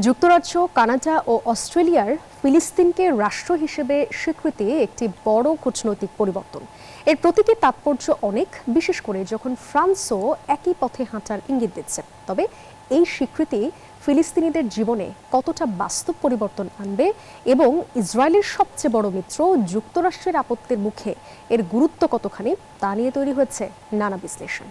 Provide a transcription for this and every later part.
যুক্তরাজ্য, কানাডা ও অস্ট্রেলিয়ার ফিলিস্তিনকে রাষ্ট্র হিসেবে স্বীকৃতি একটি বড় কূটনৈতিক পরিবর্তন। এর প্রতিটি তাৎপর্য অনেক, বিশেষ করে যখন ফ্রান্সও একই পথে হাঁটার ইঙ্গিত দিচ্ছে। তবে এই স্বীকৃতি ফিলিস্তিনিদের জীবনে কতটা বাস্তব পরিবর্তন আনবে এবং ইসরায়েলের সবচেয়ে বড় মিত্র যুক্তরাষ্ট্রের আপত্তির মুখে এর গুরুত্ব কতখানি, তা নিয়ে তৈরি হয়েছে নানা বিশ্লেষণ।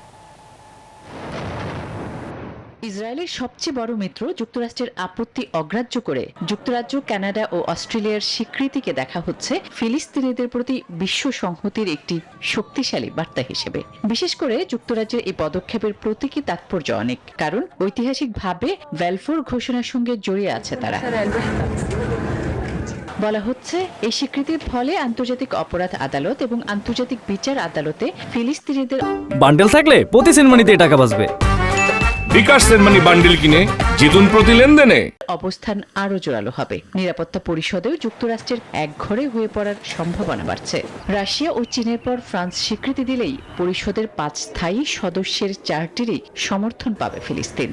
ইসরায়েলের সবচেয়ে বড় মিত্র যুক্তরাষ্ট্রের আপত্তি অগ্রাহ্য করে যুক্তরাজ্য, কানাডা ও অস্ট্রেলিয়ার স্বীকৃতিকে দেখা হচ্ছে ফিলিস্তিনিদের প্রতি বিশ্ব সংহতির একটি শক্তিশালী বার্তা হিসেবে। বিশেষ করে যুক্তরাজ্যের এই পদক্ষেপের প্রতীকী তাৎপর্য অনেক, কারণ ঐতিহাসিকভাবে ব্যালফোর ঘোষণার সঙ্গে জড়িয়ে আছে তারা। বলা হচ্ছে, এই স্বীকৃতির ফলে আন্তর্জাতিক অপরাধ আদালত এবং আন্তর্জাতিক বিচার আদালতে ফিলিস্তিনিদের বান্ডেল থাকলে প্রতি সেনমানিতে টাকা বাঁচবে। বিকাশ সেনমানি বান্ডেল কিনে জিতুন প্রতি লেনদেনে। অবস্থান আরো জোরালো হবে। নিরাপত্তা পরিষদেও যুক্তরাষ্ট্রের একঘরে হয়ে পড়ার সম্ভাবনা বাড়ছে। রাশিয়া ও চীনের পর ফ্রান্স স্বীকৃতি দিলেই পরিষদের 5 স্থায়ী সদস্যের 4টিরই সমর্থন পাবে ফিলিস্তিন।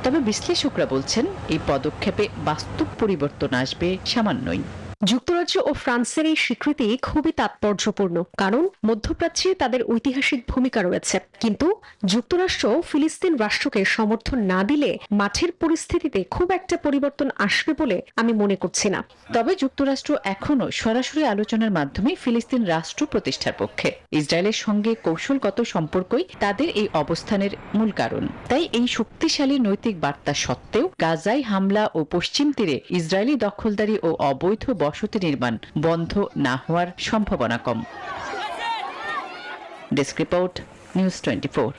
তবে বিশ্লেষকরা বলছেন, এই পদক্ষেপে বাস্তব পরিবর্তন আসবে সামান্যই। যুক্তরাজ্য ও ফ্রান্সের এই স্বীকৃতি খুবই তাৎপর্যপূর্ণ, কারণ মধ্যপ্রাচ্যে তাদের ঐতিহাসিক ভূমিকা রয়েছে। কিন্তু যুক্তরাষ্ট্র ফিলিস্তিন রাষ্ট্রকে সমর্থন না দিলে মাঠের পরিস্থিতিতে খুব একটা পরিবর্তন আসবে বলে আমি মনে করছি না। তবে যুক্তরাষ্ট্র এখনো সরাসরি আলোচনার মাধ্যমে ফিলিস্তিন রাষ্ট্র প্রতিষ্ঠার পক্ষে। ইসরায়েলের সঙ্গে কৌশলগত সম্পর্কই তাদের এই অবস্থানের মূল কারণ। তাই এই শক্তিশালী নৈতিক বার্তা সত্ত্বেও গাজায় হামলা ও পশ্চিম তীরে ইসরায়েলি দখলদারি ও অবৈধ বসতি নির্মাণ বন্ধ না হওয়ার সম্ভাবনা কম। Desk report, news 24।